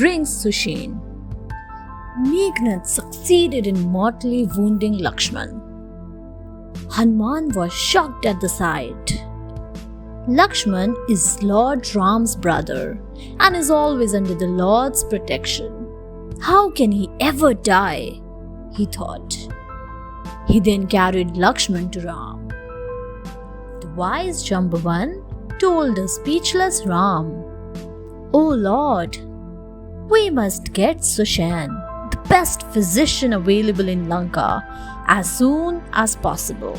bring Sushen. Meghnad succeeded in mortally wounding Lakshman. Hanuman was shocked at the sight. Lakshman is Lord Ram's brother and is always under the Lord's protection. How can he ever die? He thought. He then carried Lakshman to Ram. The wise Jambavan told the speechless Ram, "O Lord, we must get Sushen, the best physician available in Lanka, as soon as possible.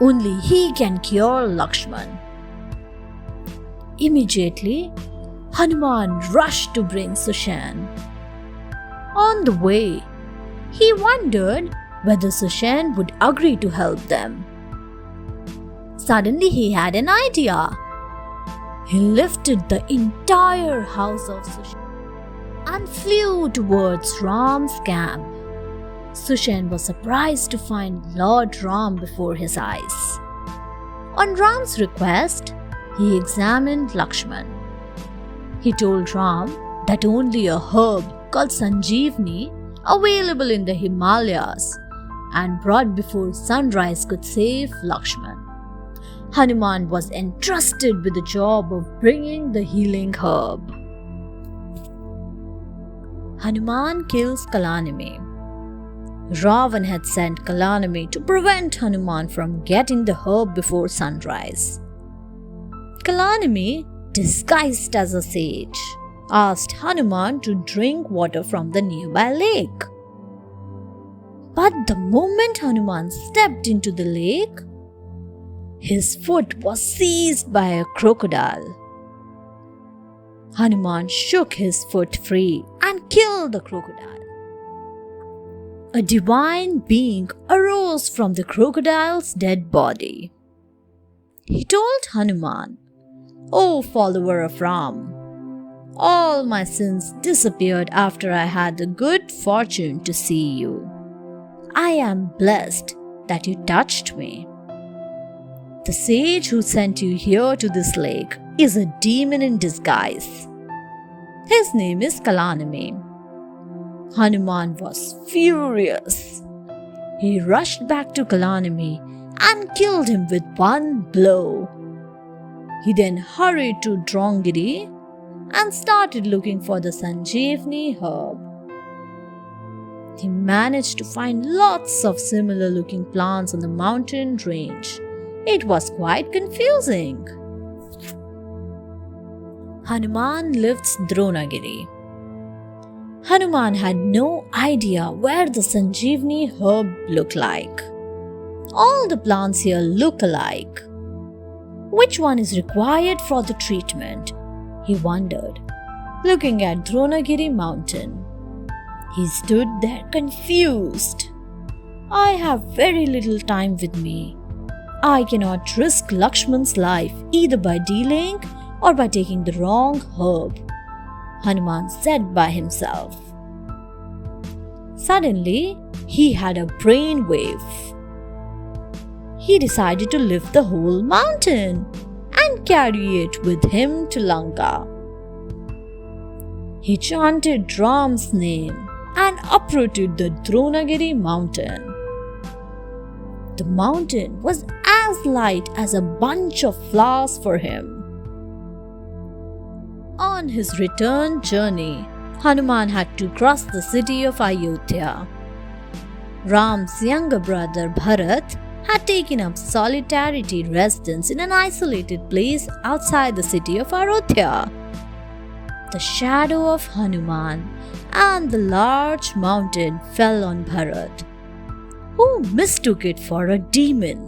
Only he can cure Lakshman." Immediately, Hanuman rushed to bring Sushen. On the way, he wondered whether Sushen would agree to help them. Suddenly, he had an idea. He lifted the entire house of Sushen and flew towards Ram's camp. Sushen was surprised to find Lord Ram before his eyes. On Ram's request, he examined Lakshman. He told Ram that only a herb called Sanjeevani, available in the Himalayas and brought before sunrise, could save Lakshman. Hanuman was entrusted with the job of bringing the healing herb. Hanuman kills Kalanami. Ravan had sent Kalanami to prevent Hanuman from getting the herb before sunrise. Kalanami, disguised as a sage, asked Hanuman to drink water from the nearby lake. But the moment Hanuman stepped into the lake, his foot was seized by a crocodile. Hanuman shook his foot free and killed the crocodile. A divine being arose from the crocodile's dead body. He told Hanuman, "O follower of Ram, all my sins disappeared after I had the good fortune to see you. I am blessed that you touched me. The sage who sent you here to this lake is a demon in disguise. His name is Kalanami." Hanuman was furious. He rushed back to Kalanami and killed him with one blow. He then hurried to Drongiri and started looking for the Sanjeevani herb. He managed to find lots of similar looking plants on the mountain range. It was quite confusing. Hanuman lifts Dronagiri. Hanuman had no idea where the Sanjeevani herb looked like. All the plants here look alike. Which one is required for the treatment? He wondered, looking at Dronagiri mountain. He stood there confused. I have very little time with me. I cannot risk Lakshman's life either by delaying or by taking the wrong herb, Hanuman said by himself. Suddenly, he had a brainwave. He decided to lift the whole mountain and carry it with him to Lanka. He chanted Ram's name and uprooted the Dronagiri mountain. The mountain was as light as a bunch of flowers for him. On his return journey, Hanuman had to cross the city of Ayodhya. Ram's younger brother Bharat had taken up solitarity residence in an isolated place outside the city of Ayodhya. The shadow of Hanuman and the large mountain fell on Bharat, who mistook it for a demon.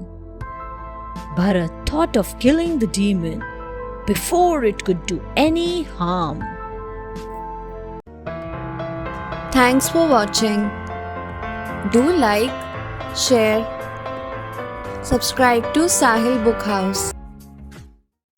Bharat thought of killing the demon before it could do any harm. Thanks for watching. Do like, share, subscribe to Sahil Book House.